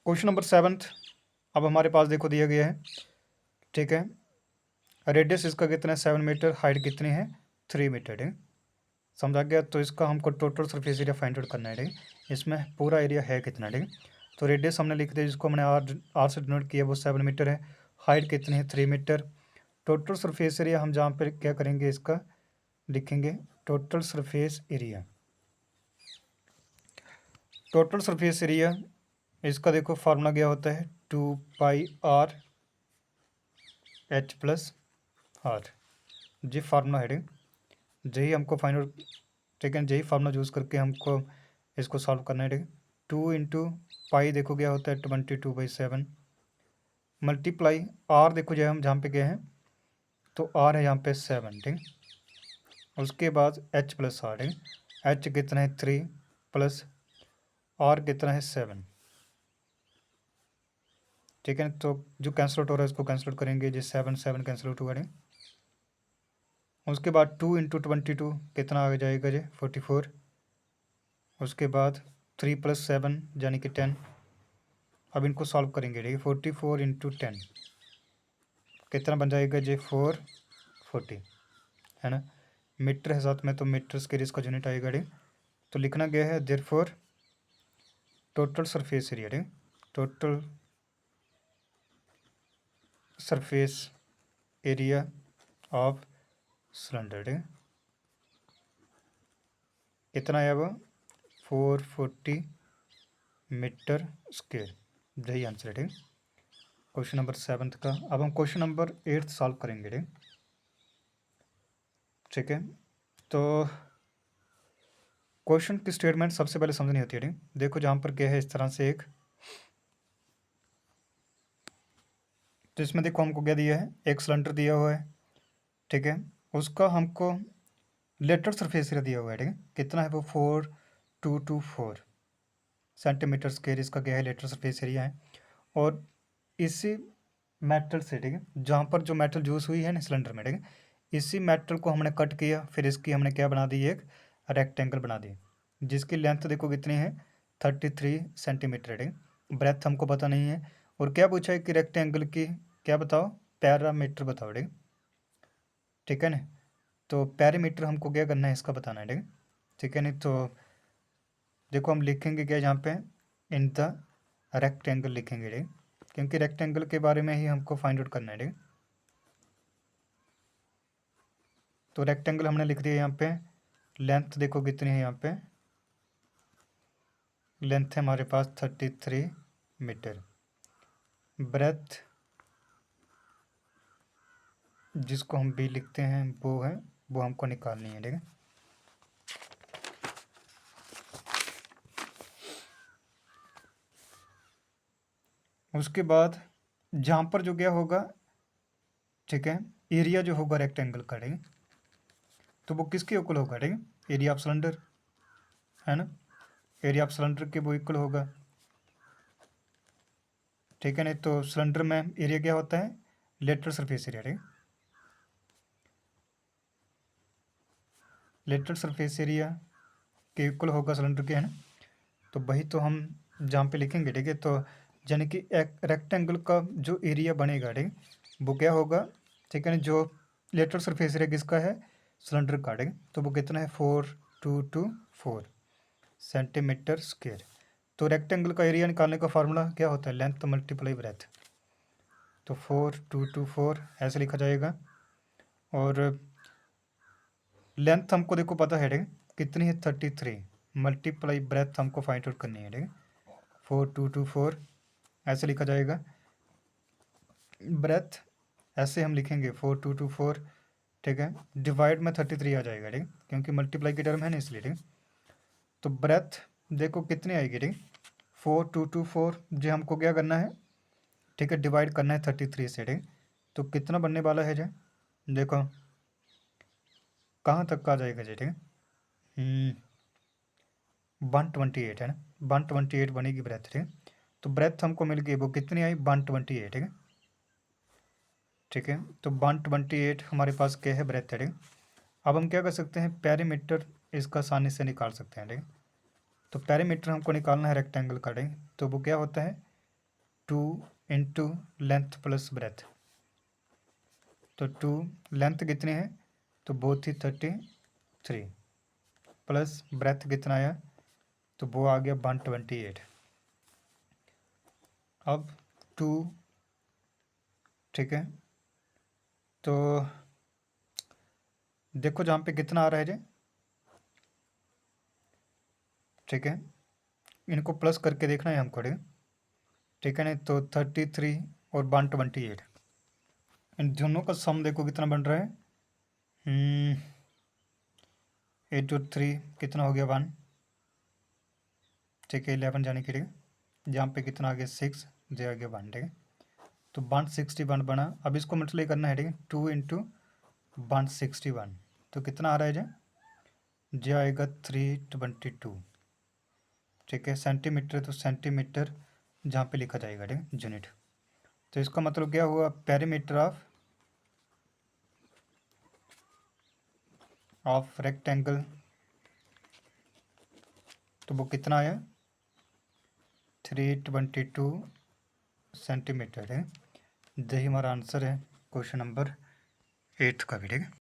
Question number 7 अब हमारे पास देखो दिया गया है, ठीक है। रेडियस इसका कितना है 7 मीटर, हाइट कितनी है 3 मीटर, ठीक है। समझा गया। तो इसका हमको total surface area find out करना है, ठीक है। इसमें पूरा एरिया है कितना, ठीक है। तो रेडियस हमने लिख दिया, जिसको हमने आर से डिनोट किया, वो 7 मीटर है। हाइट कितनी है 3 मीटर। टोटल सरफेस एरिया हम जहाँ पर क्या करेंगे, इसका लिखेंगे total surface area. Total surface area इसका देखो फार्मूला क्या होता है 2πr h+r। जी फार्मूला है, यही हमको फाइंड आउट, ठीक है। यही फार्मूला यूज़ करके हमको इसको सॉल्व करना है, ठीक है। 2 इंटू पाई देखो क्या होता है 22/7 मल्टीप्लाई आर देखो जो हम जहाँ पे गए हैं, तो आर है यहाँ पे 7, ठीक। उसके बाद h+r, ठीक। h कितना है 3 प्लस आर कितना है 7, ठीक है। तो जो कैंसिल आउट हो रहा है इसको कैंसिल आउट करेंगे, जी 7 7 कैंसिल आउट हुआ, ठीक। उसके बाद 2 इंटू 22 कितना आ जाएगा जी 44। उसके बाद 3 + 7 यानी कि 10। अब इनको सॉल्व करेंगे, ठीक है। 44 इंटू 10 कितना बन जाएगा जी 440, है ना। मीटर है साथ में, तो मीटर स्क्वायर इसका यूनिट आएगा, ठीक। तो लिखना गया है देयरफॉर टोटल सरफेस एरिया, ठीक। Total surface area of cylinder, ठीक। कितना आया वो 440 मीटर स्क्वायर, यही आंसर है, ठीक। क्वेश्चन नंबर 7 का। अब हम क्वेश्चन नंबर 8 सॉल्व करेंगे, ठीक है। तो क्वेश्चन की स्टेटमेंट सबसे पहले समझनी होती है, ठीक। देखो जहाँ पर क्या है इस तरह से एक, तो इसमें देखो हमको क्या दिया है, एक सिलेंडर दिया हुआ है, ठीक है। उसका हमको लेटर सरफेस एरिया दिया हुआ है, ठीक है। कितना है वो 4224 सेंटीमीटर स्क्वायर इसका क्या है लेटर सरफेस एरिया है। और इसी मेटल से, ठीक है, जहाँ पर जो मेटल यूज़ हुई है ना सिलेंडर में, ठीक है, इसी मेटल को हमने कट किया, फिर इसकी हमने क्या बना दी, एक रेक्टेंगल बना दी, जिसकी लेंथ देखो कितनी है 33 सेंटीमीटर, ठीक है। ब्रेथ हमको पता नहीं है। और क्या पूछा है कि रेक्टेंगल की क्या बताओ पैरामीटर बताओ, ठीक है ना। तो पैरामीटर हमको क्या करना है इसका बताना है, ठीक है नहीं। तो देखो हम लिखेंगे क्या यहाँ पे इन द रेक्टेंगल लिखेंगे, ठीक, क्योंकि रेक्टेंगल के बारे में ही हमको फाइंड आउट करना है, ठीक। तो रेक्टेंगल हमने लिख दिया यहाँ पे। लेंथ देखो कितनी है, यहाँ पे लेंथ है हमारे पास 33 मीटर। ब्रेथ जिसको हम बी लिखते हैं वो है, वो हमको निकालनी है, ठीक है। उसके बाद जहाँ पर जो क्या होगा, ठीक है, एरिया जो होगा रेक्टेंगल का, ठीक, तो वो किसके इक्वल होगा, ठीक, एरिया ऑफ सिलेंडर, है ना। एरिया ऑफ सिलेंडर के वो इक्वल होगा, ठीक है। नहीं तो सिलेंडर में एरिया क्या होता है लेटरल सरफेस एरिया, ठीक। लेटरल सरफेस एरिया के इक्वल होगा सिलेंडर के, है ना। तो वही तो हम जहाँ पे लिखेंगे, ठीक है। तो यानी कि एक रेक्टेंगल का जो एरिया बनेगा, ठीक, वो क्या होगा, ठीक है ना, जो लेटरल सरफेस एरिया किसका है सिलेंडर का, ठीक। तो वो कितना है 4224 सेंटीमीटर स्क्वायर। तो रेक्टेंगल का एरिया निकालने का फार्मूला क्या होता है लेंथ मल्टीप्लाई ब्रेथ। तो 4224 ऐसे लिखा जाएगा। और लेंथ हमको देखो पता है, ठीक, कितनी है 33 मल्टीप्लाई ब्रेथ हमको फाइंड आउट करनी है, ठीक। 4224 ऐसे लिखा जाएगा। ब्रेथ ऐसे हम लिखेंगे 4224, ठीक है। डिवाइड में 33 आ जाएगा, ठीक, क्योंकि मल्टीप्लाई की टर्म है ना इसलिए, ठीक। तो ब्रेथ देखो कितनी आएगी, ठीक 4224 जो हमको क्या करना है, ठीक है, डिवाइड करना है 33 से, ठीक। तो कितना बनने वाला है जो देखो कहाँ तक का आ जाएगा जी, ठीक है 128 है ना, 128 बनेगी ब्रेथ, ठीक। तो ब्रेथ हमको मिल गई वो कितनी आई 128, ठीक है। ठीक है, तो 128 हमारे पास क्या है ब्रेथ है, ठीक। अब हम क्या कर सकते हैं पैरीमीटर इसका आसानी से निकाल सकते हैं, ठीक। तो पैरीमीटर हमको निकालना है रेक्टेंगल का, ठीक। तो वो क्या होता है 2 इंटू लेंथ प्लस ब्रेथ, तो 2 लेंथ कितनी है, तो बोथ ही 33 प्लस ब्रेथ कितना आया, तो वो आ गया 128। अब 2, ठीक है, तो देखो जहाँ पे कितना आ रहा है जी, ठीक है, इनको प्लस करके देखना है हमको, ठीक है नहीं, तो 33 और 128, इन दोनों का सम देखो कितना बन रहा है, 8 और 3 कितना हो गया 1, ठीक है, 11 जाने के लिए जहाँ पे कितना आ गया 6, जो आ गया 1, ठीक है, तो 161 बना। अब इसको मल्टीप्लाई करना है, ठीक है, 2 इंटू 161, तो कितना आ रहा है जो आएगा 322, ठीक है, सेंटीमीटर तो सेंटीमीटर जहाँ पे लिखा जाएगा, ठीक है, यूनिट। तो इसका मतलब क्या हुआ, पेरीमीटर ऑफ रेक्टेंगल, तो वो कितना आया 322 सेंटीमीटर है। यही हमारा आंसर है क्वेश्चन नंबर 8 का भी, ठीक है।